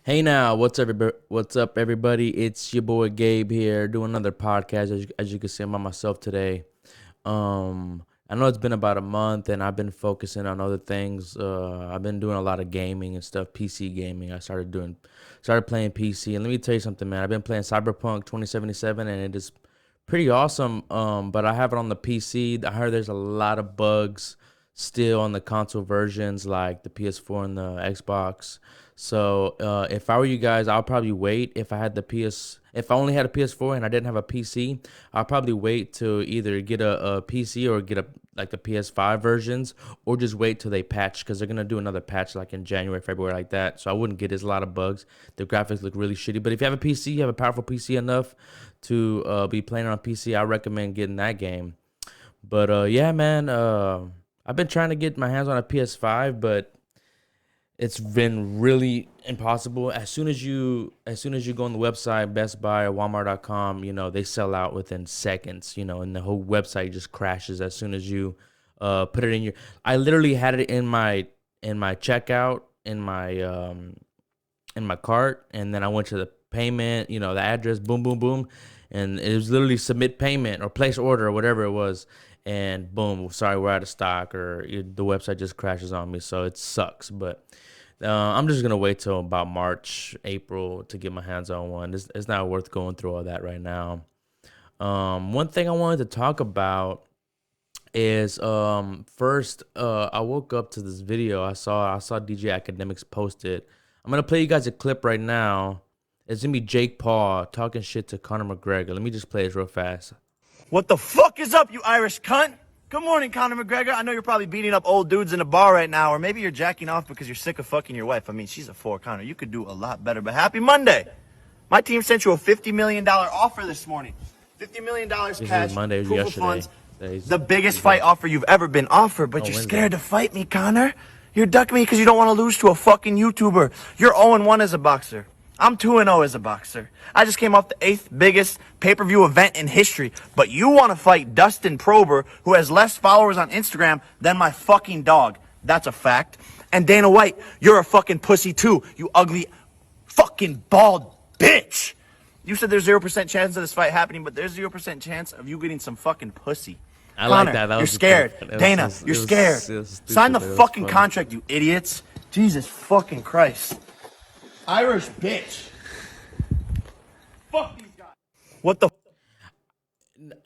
Hey now, what's up, everybody? It's your boy Gabe here, doing another podcast. As you can see, I'm by myself today. I know it's been about a month, and I've been focusing on other things. I've been doing a lot of gaming and stuff, PC gaming. Started playing PC, and let me tell you something, man. I've been playing Cyberpunk 2077, and it is pretty awesome. But I have it on the PC. I heard there's a lot of bugs still on the console versions, like the PS4 and the Xbox. So if I were you guys, I'll probably wait. If I only had a PS4 and I didn't have a PC, I'll probably wait to either get a PC or get a like the PS5 versions, or just wait till they patch because they're gonna do another patch like in January, February, like that. So I wouldn't get as a lot of bugs. The graphics look really shitty, but if you have a PC, you have a powerful PC enough to be playing on PC, I recommend getting that game. But yeah, man, I've been trying to get my hands on a PS5, but it's been really impossible. As soon as you go on the website, Best Buy or Walmart.com, they sell out within seconds, and the whole website just crashes as soon as you put it in your I literally had it in my checkout in my cart, and then I went to the payment, the address, boom, boom, boom, and it was literally submit payment or place order or whatever it was, and boom, sorry, we're out of stock, or the website just crashes on me, so it sucks. But I'm just gonna wait till about March, April to get my hands on one. It's not worth going through all that right now. One thing I wanted to talk about is first I woke up to this video. I saw DJ Academics post it. I'm gonna play you guys a clip right now. It's gonna be Jake Paul talking shit to Conor McGregor. Let me just play this real fast. What the fuck is up, you Irish cunt? Good morning, Conor McGregor. I know you're probably beating up old dudes in a bar right now, or maybe you're jacking off because you're sick of fucking your wife. I mean, she's a four, Conor. You could do a lot better, but happy Monday. My team sent you a $50 million offer this morning. $50 million This is cash, Monday, proof of yesterday. funds. The biggest fight offer you've ever been offered, but Oh, you're Wednesday. scared to fight me, Conor. You're ducking me because you don't want to lose to a fucking YouTuber. You're 0-1 as a boxer. I'm 2-0 as a boxer. I just came off the 8th biggest pay-per-view event in history, but you want to fight Dustin Prober, who has less followers on Instagram than my fucking dog. That's a fact. And Dana White, you're a fucking pussy too, you ugly fucking bald bitch. You said there's 0% chance of this fight happening, but there's 0% chance of you getting some fucking pussy. I like Conor, that. That you're was scared. it was Dana, just- you're it was- scared. it was stupid, Sign the but it was fucking funny. contract, you idiots. Jesus fucking Christ. Irish bitch. Fuck these guys. What the?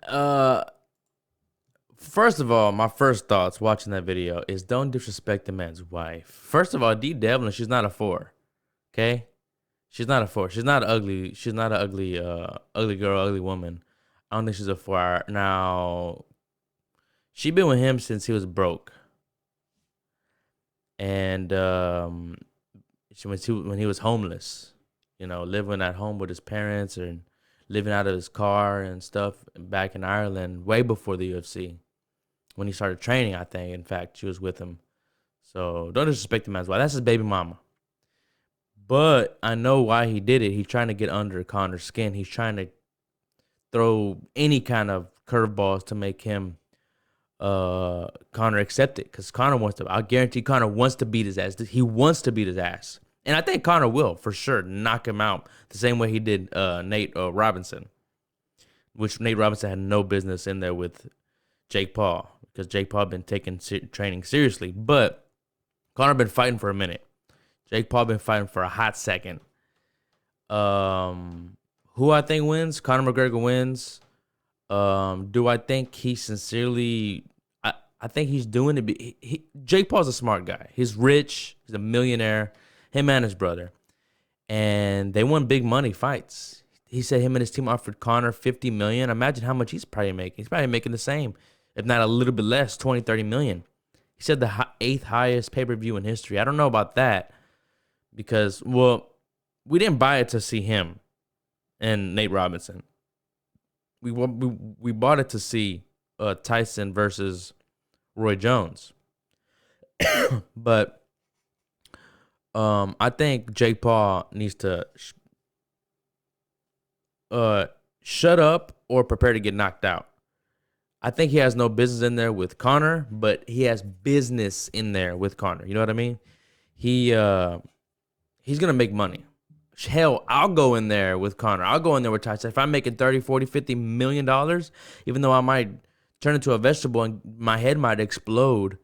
Uh, First of all, my first thoughts watching that video is don't disrespect the man's wife. First of all, D Devlin, she's not a four. Okay? She's not a four. She's not ugly. She's not an ugly girl, ugly woman. I don't think she's a four. Now, she been with him since he was broke. And when he was homeless, living at home with his parents and living out of his car and stuff back in Ireland, way before the UFC. When he started training, I think, in fact, she was with him. So don't disrespect him as well. That's his baby mama. But I know why he did it. He's trying to get under Conor's skin. He's trying to throw any kind of curveballs to make him Conor accept it. Because Conor wants to. I guarantee Conor wants to beat his ass. He wants to beat his ass. And I think Conor will, for sure, knock him out the same way he did Nate Robinson. Which Nate Robinson had no business in there with Jake Paul. Because Jake Paul been taking training seriously. But Conor been fighting for a minute. Jake Paul been fighting for a hot second. Who I think wins? Conor McGregor wins. Do I think he sincerely? I think he's doing it. Jake Paul's a smart guy. He's rich. He's a millionaire. Him and his brother, and they won big money fights. He said him and his team offered Conor $50 million. Imagine how much he's probably making. He's probably making the same, if not a little bit less, 20, 30 million. He said the eighth highest pay-per-view in history. I don't know about that because, well, we didn't buy it to see him and Nate Robinson. We bought it to see Tyson versus Roy Jones. But I think Jake Paul needs to shut up or prepare to get knocked out. I think he has no business in there with Conor, but he has business in there with Conor. You know what I mean? He's gonna make money. Hell, I'll go in there with Conor. I'll go in there with Tyson. If I'm making 30, 40, 50 million dollars, even though I might turn into a vegetable and my head might explode,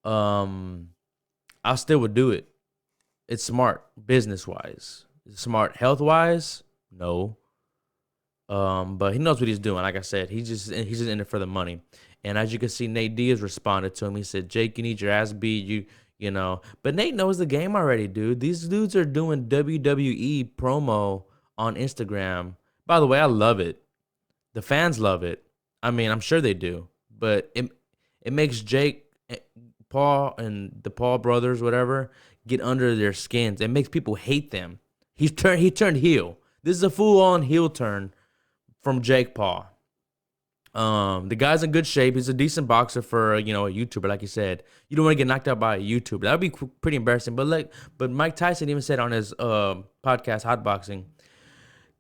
um, I still would do it. It's smart business wise. Smart health wise, no. But he knows what he's doing. Like I said, he's just in it for the money. And as you can see, Nate Diaz responded to him. He said, "Jake, you need your ass beat. You know." But Nate knows the game already, dude. These dudes are doing WWE promo on Instagram. By the way, I love it. The fans love it. I mean, I'm sure they do. But it makes Jake, Paul, and the Paul brothers, whatever, get under their skins. It makes people hate them. He turned heel. This is a full on heel turn from Jake Paul. The guy's in good shape. He's a decent boxer for a YouTuber, like you said. You don't want to get knocked out by a YouTuber. That would be pretty embarrassing. But Mike Tyson even said on his podcast, Hot Boxing,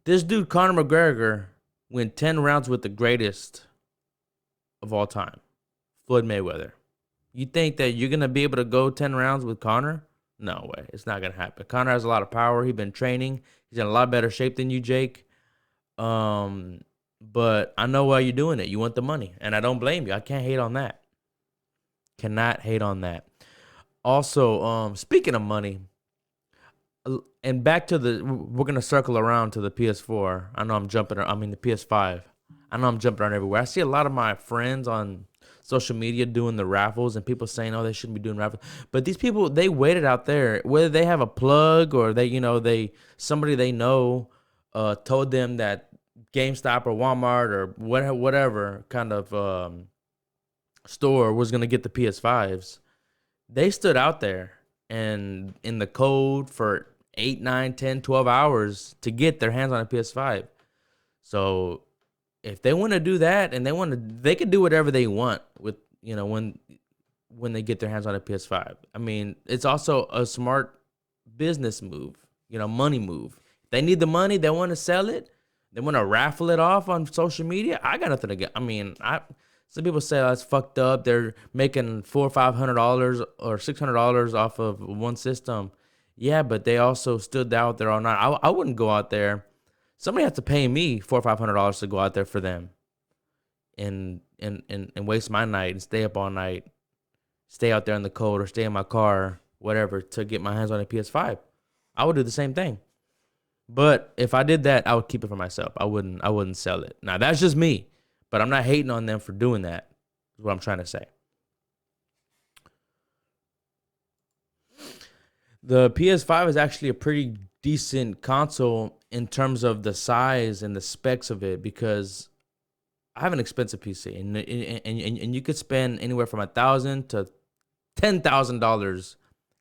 this dude Conor McGregor went 10 rounds with the greatest of all time, Floyd Mayweather. You think that you're gonna be able to go 10 rounds with Conor? No way. It's not gonna happen. Conor has a lot of power. He's been training. He's in a lot better shape than you, Jake. But I know why you're doing it. You want the money, and I don't blame you. I can't hate on that. Cannot hate on that. Also, speaking of money, and back to we're gonna circle around to the PS4. I know I'm jumping. I mean the PS5. I know I'm jumping around everywhere. I see a lot of my friends on social media doing the raffles, and people saying, "Oh, they shouldn't be doing raffles." But these people, they waited out there, whether they have a plug or somebody they know told them that GameStop or Walmart or whatever kind of store was gonna get the PS5s. They stood out there and in the cold for 8, 9, 10, 12 hours to get their hands on a PS5. So if they want to do that and they can do whatever they want with, when they get their hands on a PS5. I mean, it's also a smart business move, money move. If they need the money, they want to sell it, they want to raffle it off on social media. I got nothing to get. I mean, some people say that's fucked up. They're making $400 or $500 or $600 off of one system. Yeah, but they also stood out there all night. I wouldn't go out there. Somebody has to pay me $400 or $500 to go out there for them, and waste my night and stay up all night, stay out there in the cold or stay in my car, whatever, to get my hands on a PS5. I would do the same thing. But if I did that, I would keep it for myself. I wouldn't sell it. Now that's just me, but I'm not hating on them for doing that. Is what I'm trying to say. The PS5 is actually a pretty decent console in terms of the size and the specs of it, because I have an expensive PC, and you could spend anywhere from $1,000 to $10,000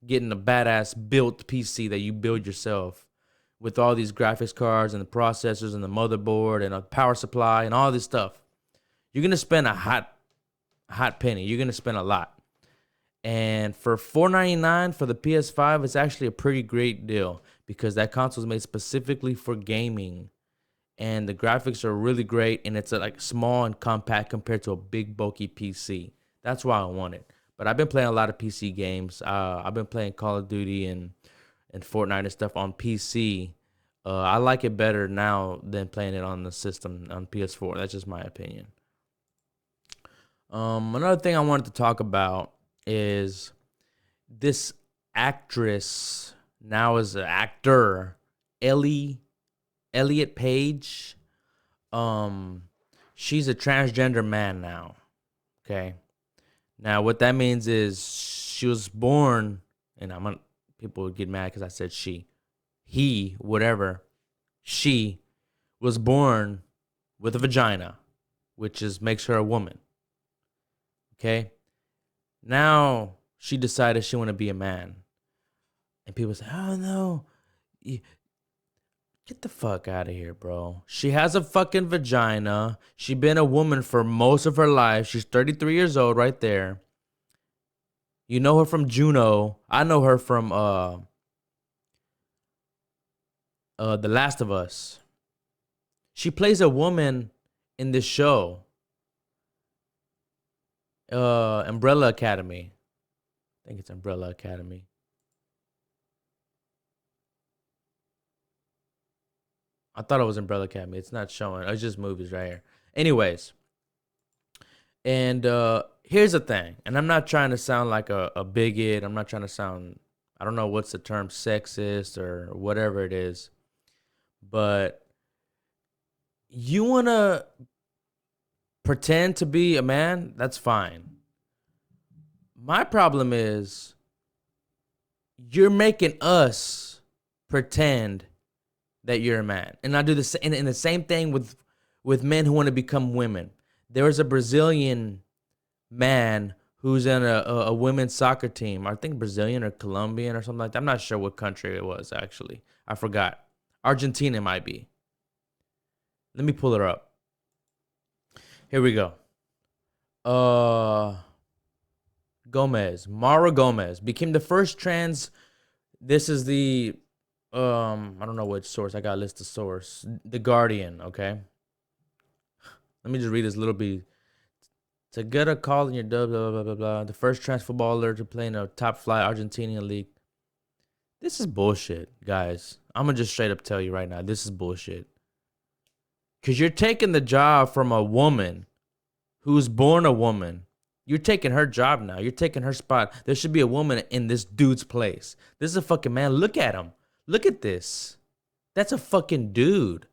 getting a badass built PC that you build yourself, with all these graphics cards and the processors and the motherboard and a power supply and all this stuff. You're gonna spend a hot penny. You're gonna spend a lot. And for $499 for the PS5, it's actually a pretty great deal, because that console is made specifically for gaming, and the graphics are really great, and it's like small and compact compared to a big bulky PC. That's why I want it. But I've been playing a lot of PC games. I've been playing Call of Duty and Fortnite and stuff on PC. I like it better now than playing it on the system on PS4. That's just my opinion. Another thing I wanted to talk about is this actress, now is an actor, Elliot Page. She's a transgender man now. Okay. Now what that means is she was born, and people would get mad because I said she, he, whatever. She was born with a vagina, which makes her a woman. Okay. Now she decided she want to be a man, and people say, "Oh no, get the fuck out of here, bro." She has a fucking vagina. She been a woman for most of her life. She's 33 years old, right there. You know her from Juno. I know her from The Last of Us. She plays a woman in this show, Umbrella Academy. I think it's Umbrella Academy. I thought it was Umbrella Academy. It's not showing. It's just movies right here. Anyways, and here's the thing. And I'm not trying to sound like a bigot. I'm not trying to sound, I don't know what's the term, sexist or whatever it is. But you want to pretend to be a man? That's fine. My problem is you're making us pretend that you're a man. And I do the same, and the same thing with men who want to become women. There was a Brazilian man who's in a women's soccer team. I think Brazilian or Colombian or something like that. I'm not sure what country it was actually. I forgot. Argentina might be. Let me pull it up. Here we go. Gomez, Mara Gomez became the first trans. This is the I don't know which source. I got a list of source. The Guardian, okay? Let me just read this little bit. To get a call in your blah blah blah blah blah. The first trans footballer to play in a top flight Argentinian league. This is bullshit, guys. I'm gonna just straight up tell you right now, this is bullshit. Cause you're taking the job from a woman who's born a woman. You're taking her job now. You're taking her spot. There should be a woman in this dude's place. This is a fucking man. Look at him. Look at this. That's a fucking dude.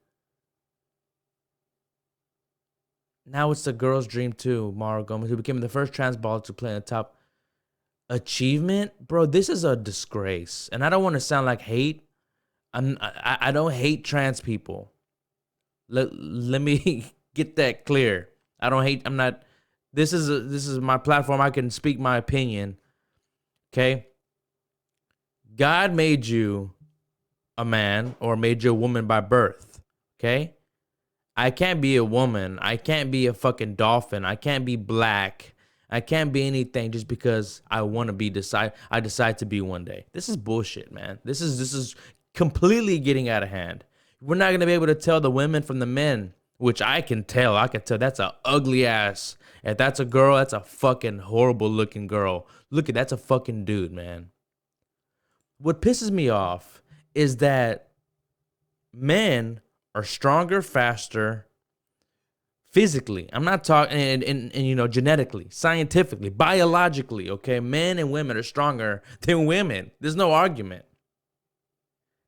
Now it's the girl's dream too, Mara Gomez, who became the first trans baller to play in the top achievement. Bro, this is a disgrace. And I don't want to sound like hate. I don't hate trans people. Let me get that clear. I don't hate. I'm not. This is my platform. I can speak my opinion. Okay. God made you a man or made you a woman by birth. Okay. I can't be a woman. I can't be a fucking dolphin. I can't be black. I can't be anything just because I want to be I decide to be one day. This is bullshit, man. This is completely getting out of hand. We're not gonna be able to tell the women from the men, which I can tell. I can tell that's a ugly ass. If that's a girl, that's a fucking horrible looking girl. Look at that's a fucking dude, man. What pisses me off is that men are stronger, faster, physically. I'm not talking, and you know, genetically, scientifically, biologically. Okay, men and women are stronger than women. There's no argument.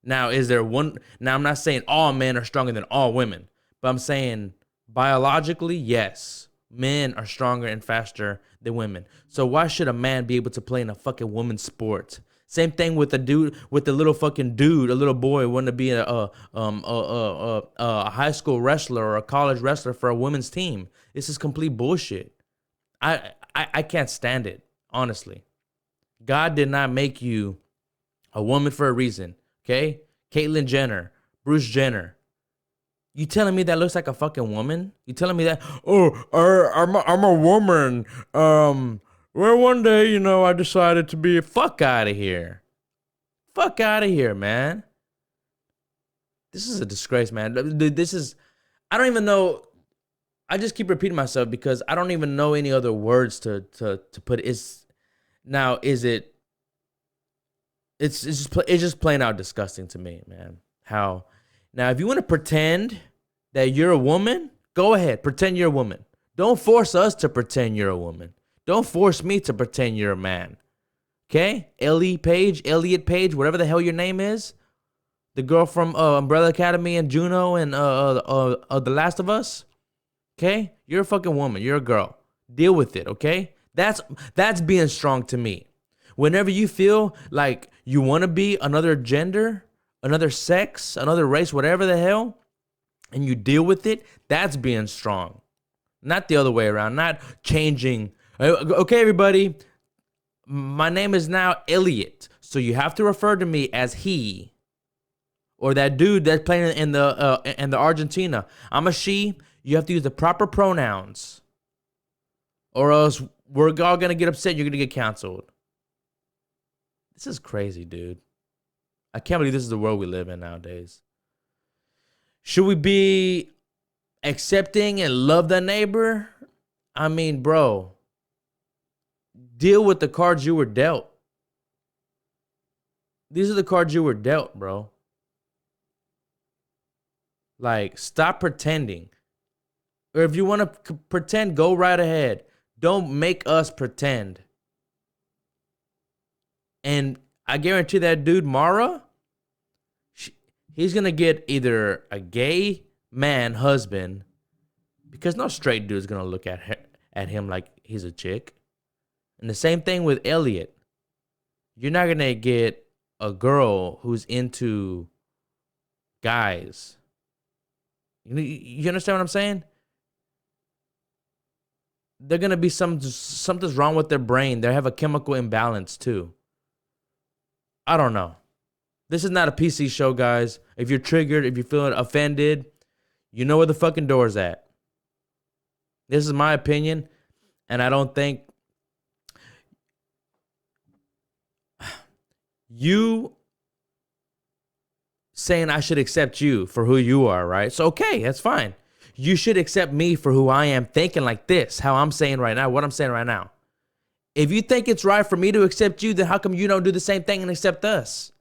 Now, is there one? Now, I'm not saying all men are stronger than all women, but I'm saying biologically, yes, men are stronger and faster than women. So why should a man be able to play in a fucking woman's sport? Same thing with a dude, with the little fucking dude, a little boy wanting to be a high school wrestler or a college wrestler for a women's team. This is complete bullshit. I can't stand it, honestly. God did not make you a woman for a reason. Okay? Caitlyn Jenner, Bruce Jenner. You telling me that looks like a fucking woman? You telling me that, oh, I'm a woman. Well, one day, you know, I decided to be fuck out of here. Fuck out of here, man. This is a disgrace, man. This is, I don't even know. I just keep repeating myself because I don't even know any other words to put. It's just plain out disgusting to me, man. How now if you want to pretend that you're a woman, go ahead, pretend you're a woman. Don't force us to pretend you're a woman. Don't force me to pretend you're a man. Okay? Elliot Page, whatever the hell your name is. The girl from Umbrella Academy and Juno and The Last of Us. Okay? You're a fucking woman. You're a girl. Deal with it, okay? That's being strong to me. Whenever you feel like you want to be another gender, another sex, another race, whatever the hell, and you deal with it, that's being strong. Not the other way around, not changing. Okay, everybody, my name is now Elliot, so you have to refer to me as he, or that dude that's playing in the Argentina. I'm a she. You have to use the proper pronouns, or else we're all gonna get upset. You're gonna get canceled. This is crazy, dude. I can't believe this is the world we live in nowadays. Should we be accepting and love the neighbor? I mean, bro, deal with the cards you were dealt. These are the cards you were dealt, bro. Like, stop pretending. Or if you want to pretend, go right ahead. Don't make us pretend. And I guarantee that dude, Mara, he's going to get either a gay man husband, because no straight dude is going to look at him like he's a chick. And the same thing with Elliot. You're not going to get a girl who's into guys. You understand what I'm saying? They're going to be something's wrong with their brain. They have a chemical imbalance too. I don't know. This is not a PC show, guys. If you're triggered, if you're feeling offended, you know where the fucking door's at. This is my opinion, and I don't think you saying I should accept you for who you are, right? So, okay, that's fine. You should accept me for who I am, thinking like this, how I'm saying right now, what I'm saying right now. If you think it's right for me to accept you, then how come you don't do the same thing and accept us?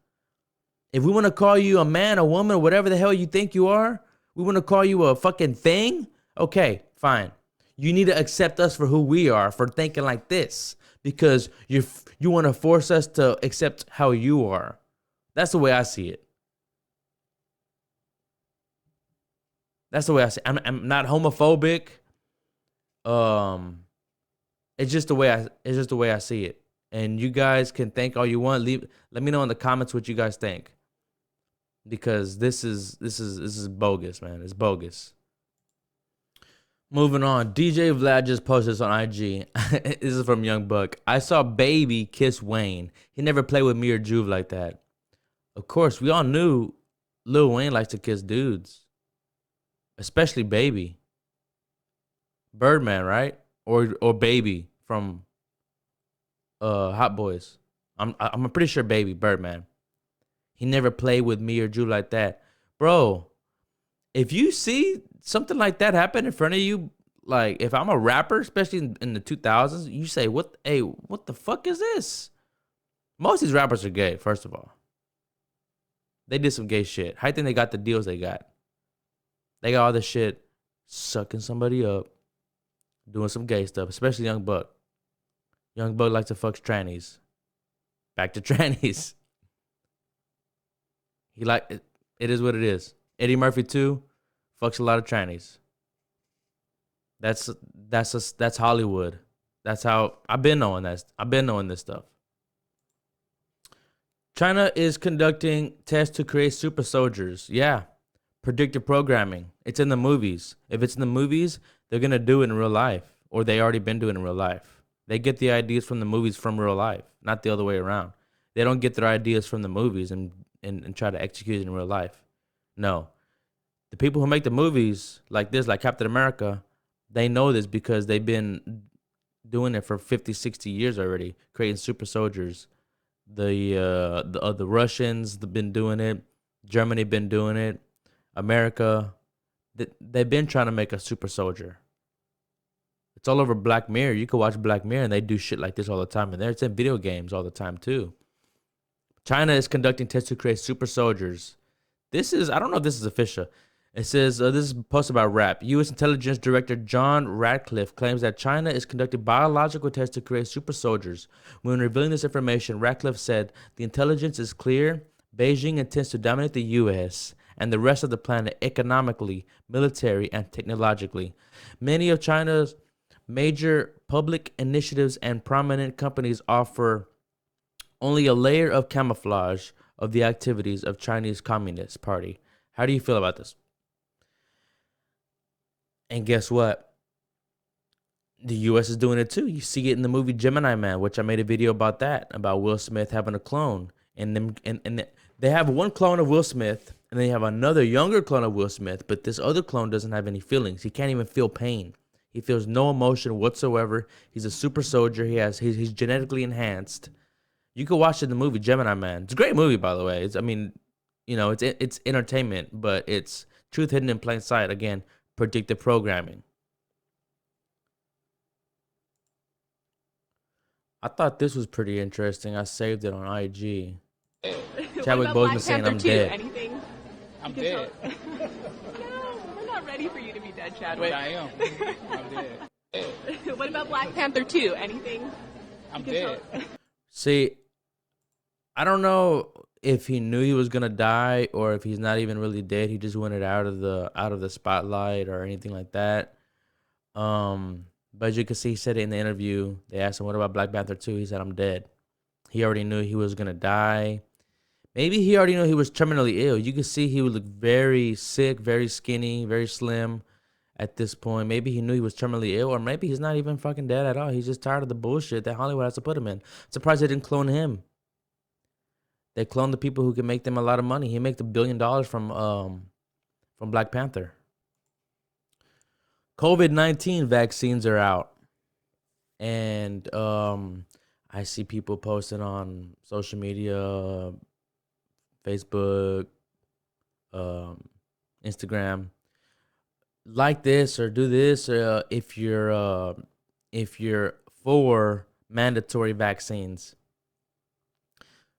If we want to call you a man, a woman, whatever the hell you think you are, we want to call you a fucking thing, okay, fine. You need to accept us for who we are, for thinking like this, because you want to force us to accept how you are. That's the way I see it. That's the way I see it. I'm not homophobic. It's just the way I see it. And you guys can think all you want. Let me know in the comments what you guys think, because this is bogus, man. It's bogus. Moving on, DJ Vlad just posted this on IG. This is from Young Buck. I saw Baby kiss Wayne. He never played with me or Juve like that. Of course, we all knew Lil Wayne likes to kiss dudes, especially Baby. Birdman, right? Or Baby from Hot Boys. I'm pretty sure Baby, Birdman. He never played with me or Juve like that. Bro, if you see something like that happen in front of you, like if I'm a rapper, especially in the 2000s, you say, what the fuck is this? Most of these rappers are gay, first of all. They did some gay shit. How do you think they got the deals they got? They got all this shit, sucking somebody up, doing some gay stuff, especially Young Buck. Young Buck likes to fuck trannies. Back to trannies. It is what it is. Eddie Murphy too fucks a lot of trannies. That's Hollywood. That's how I've been knowing that. I've been knowing this stuff. China is conducting tests to create super soldiers. Yeah. Predictive programming. It's in the movies. If it's in the movies, they're going to do it in real life. Or they already been doing it in real life. They get the ideas from the movies from real life. Not the other way around. They don't get their ideas from the movies and try to execute it in real life. No. The people who make the movies like this, like Captain America, they know this because they've been doing it for 50, 60 years already, creating super soldiers. The Russians have been doing it. Germany been doing it. America, they've been trying to make a super soldier. It's all over Black Mirror. You can watch Black Mirror and they do shit like this all the time. And it's in video games all the time too. China is conducting tests to create super soldiers. I don't know if this is official. It says, this is posted by Rap. U.S. Intelligence Director John Ratcliffe claims that China is conducting biological tests to create super soldiers. When revealing this information, Ratcliffe said, the intelligence is clear. Beijing intends to dominate the U.S. and the rest of the planet economically, military, and technologically. Many of China's major public initiatives and prominent companies offer only a layer of camouflage of the activities of Chinese Communist Party. How do you feel about this? And guess what? The U.S. is doing it too. You see it in the movie Gemini Man, which I made a video about that, about Will Smith having a clone. And they have one clone of Will Smith, and they have another younger clone of Will Smith, but this other clone doesn't have any feelings. He can't even feel pain. He feels no emotion whatsoever. He's a super soldier. He's genetically enhanced. You can watch it in the movie Gemini Man. It's a great movie, by the way. It's entertainment, but it's truth hidden in plain sight. Again, predictive programming. I thought this was pretty interesting. I saved it on IG. Chadwick Boseman saying I'm dead. Anything? I'm dead. ready for you to be dead, Chadwick. But I am. I'm dead. What about Black Panther 2? Anything? I'm dead. See, I don't know if he knew he was gonna die or if he's not even really dead. He just wanted out of the spotlight or anything like that. But as you can see, he said it in the interview. They asked him, "What about Black Panther 2?" He said, "I'm dead." He already knew he was gonna die. Maybe he already knew he was terminally ill. You could see he would look very sick, very skinny, very slim at this point. Maybe he knew he was terminally ill, or maybe he's not even fucking dead at all. He's just tired of the bullshit that Hollywood has to put him in. Surprised they didn't clone him. They cloned the people who can make them a lot of money. He made $1 billion from Black Panther. COVID-19 vaccines are out, and I see people posting on social media, Facebook, Instagram, like this or do this if you're for mandatory vaccines.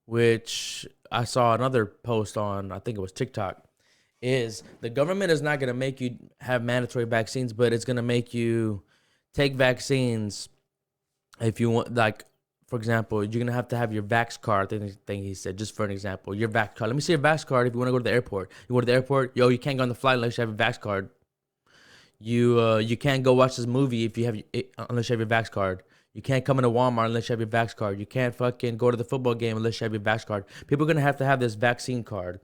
Which I saw another post on, I think it was TikTok, is the government is not going to make you have mandatory vaccines, but it's going to make you take vaccines if you want. Like, for example, you're going to have your Vax card. I think he said, just for an example, your Vax card. Let me see your Vax card if you want to go to the airport. You go to the airport, yo, you can't go on the flight unless you have a Vax card. You can't go watch this movie if you have unless you have your Vax card. You can't come into Walmart unless you have your Vax card. You can't fucking go to the football game unless you have your Vax card. People are going to have this vaccine card.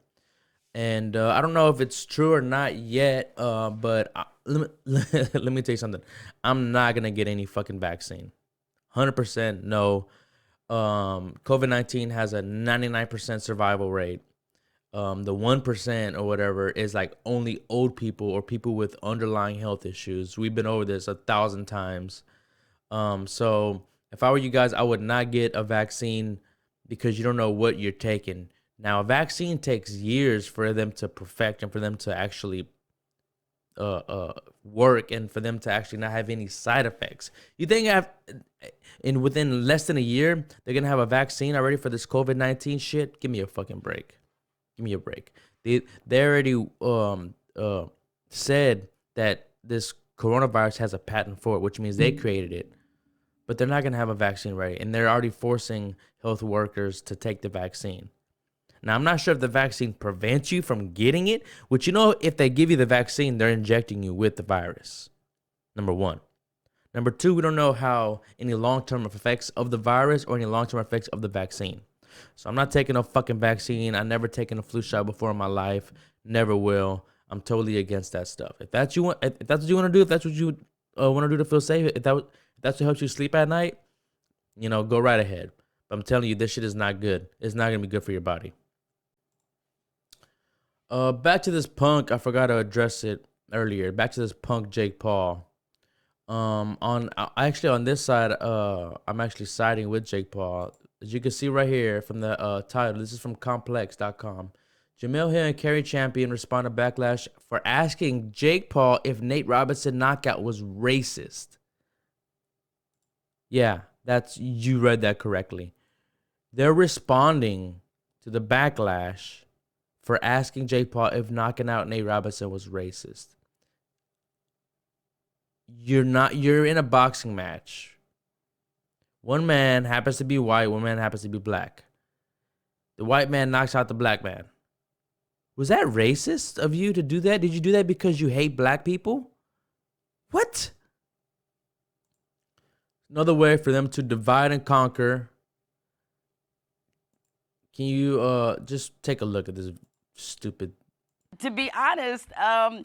And I don't know if it's true or not yet, but let me tell you something. I'm not going to get any fucking vaccine. 100% no. COVID-19 has a 99% survival rate. The 1% or whatever is like only old people or people with underlying health issues. We've been over this 1,000 times. So if I were you guys, I would not get a vaccine because you don't know what you're taking. Now, a vaccine takes years for them to perfect and for them to actually work and for them to actually not have any side effects. You think within less than a year, they're going to have a vaccine already for this COVID-19 shit? Give me a fucking break. Give me a break. They already said that this coronavirus has a patent for it, which means they created it. But they're not going to have a vaccine ready. And they're already forcing health workers to take the vaccine. Now, I'm not sure if the vaccine prevents you from getting it, which, if they give you the vaccine, they're injecting you with the virus. Number one. Number two, we don't know how any long-term effects of the virus or any long-term effects of the vaccine. So I'm not taking a fucking vaccine. I've never taken a flu shot before in my life. Never will. I'm totally against that stuff. If that's what you want to do, if that's what you want to do to feel safe, if that's what helps you sleep at night, go right ahead. But I'm telling you, this shit is not good. It's not gonna be good for your body. Back to this punk. I forgot to address it earlier. Back to this punk Jake Paul. On this side, I'm actually siding with Jake Paul. As you can see right here from the title, this is from complex.com. Jamil Hill and Kerry Champion respond to backlash for asking Jake Paul if Nate Robinson knockout was racist. Yeah, you read that correctly. They're responding to the backlash for asking Jake Paul if knocking out Nate Robinson was racist. You're in a boxing match. One man happens to be white, one man happens to be black. The white man knocks out the black man. Was that racist of you to do that? Did you do that because you hate black people? What? Another way for them to divide and conquer. Can you just take a look at this stupid... To be honest, I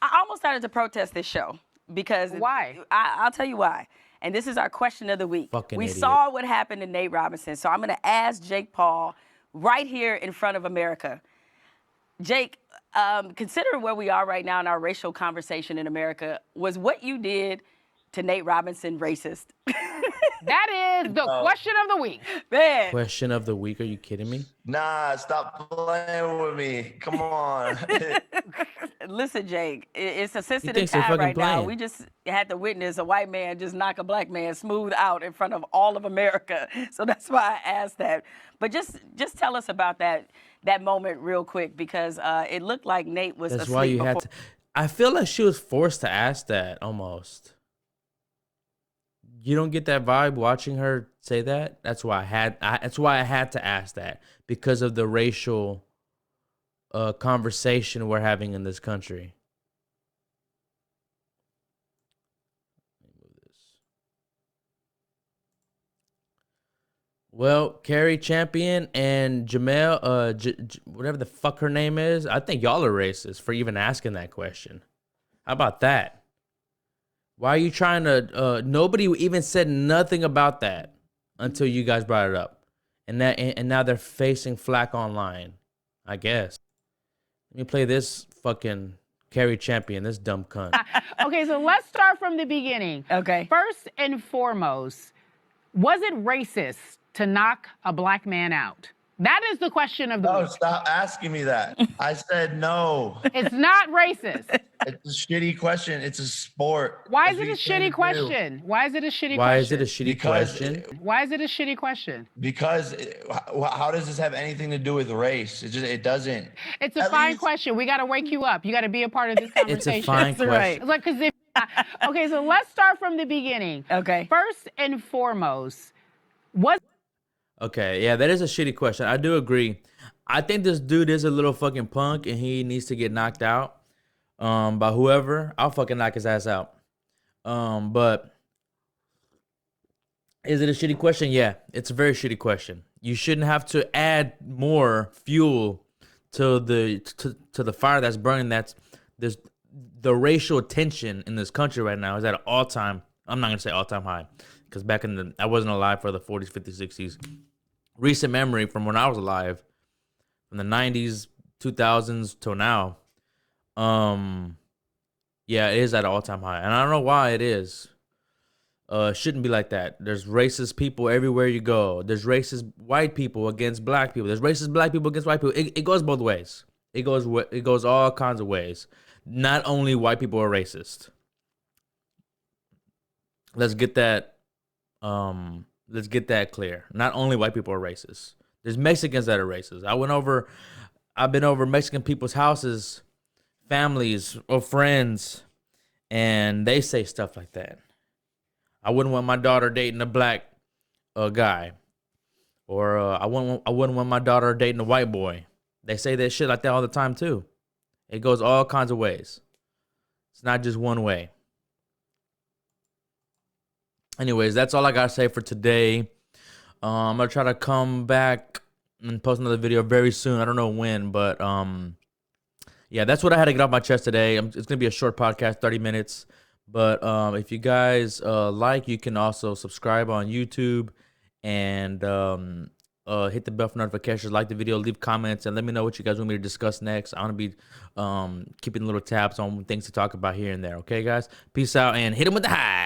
almost started to protest this show because... Why? I'll tell you why. And this is our question of the week. Fucking idiot. Saw what happened to Nate Robinson, so I'm going to ask Jake Paul right here in front of America. Jake, consider where we are right now in our racial conversation in America. Was what you did to Nate Robinson racist? That is the question of the week. Man. Question of the week? Are you kidding me? Nah, stop playing with me. Come on. Listen, Jake, it's a He sensitive thinks they're time fucking right now. playing. We just had to witness a white man just knock a black man smooth out in front of all of America. So that's why I asked that. But just tell us about that moment real quick, because it looked like Nate was That's asleep why you before. had to... I feel like she was forced to ask that almost. You don't get that vibe watching her say that? That's why I had to ask that because of the racial conversation we're having in this country. Let me move this. Well, Carrie Champion and Jamel, whatever the fuck her name is, I think y'all are racist for even asking that question. How about that? Why are you trying to? Nobody even said nothing about that until you guys brought it up, and now they're facing flack online. I guess. Let me play this fucking Carrie Champion, this dumb cunt. Okay, so let's start from the beginning. Okay. First and foremost, was it racist to knock a black man out? That is the question of the No, week. stop asking me that. I said no. It's not racist. It's a shitty question. It's a sport. Why That's is it what a you train shitty to do. question? Why is it a shitty Why is question? it a shitty Because- question? Why is it a shitty question? Because how does this have anything to do with race? It doesn't. It's a At fine least- question. We got to wake you up. You got to be a part of this It's conversation. a fine That's right. question. Like, cause if, okay, so let's start from the beginning. Okay. First and foremost, was Okay, yeah, that is a shitty question. I do agree. I think this dude is a little fucking punk and he needs to get knocked out by whoever. I'll fucking knock his ass out. But is it a shitty question? Yeah, it's a very shitty question. You shouldn't have to add more fuel to the fire that's burning. There's the racial tension in this country right now is at an all-time, I'm not going to say all-time high because I wasn't alive for the 40s, 50s, 60s. Recent memory from when I was alive, from the 90s, 2000s till now. Yeah, it is at an all-time high. And I don't know why it is. It shouldn't be like that. There's racist people everywhere you go. There's racist white people against black people. There's racist black people against white people. It goes both ways. It goes all kinds of ways. Not only white people are racist. Let's get that clear. Not only white people are racist. There's Mexicans that are racist. I've been over Mexican people's houses, families or friends, and they say stuff like that. I wouldn't want my daughter dating a black guy, or I wouldn't want my daughter dating a white boy. They say that shit like that all the time too. It goes all kinds of ways. It's not just one way. Anyways, that's all I gotta say for today. I'm gonna try to come back and post another video very soon. I don't know when, but yeah, that's what I had to get off my chest today. It's gonna be a short podcast, 30 minutes. But if you guys like, you can also subscribe on YouTube and hit the bell for notifications, like the video, leave comments, and let me know what you guys want me to discuss next. I'm going to be keeping little tabs on things to talk about here and there. Okay, guys? Peace out and hit them with the high.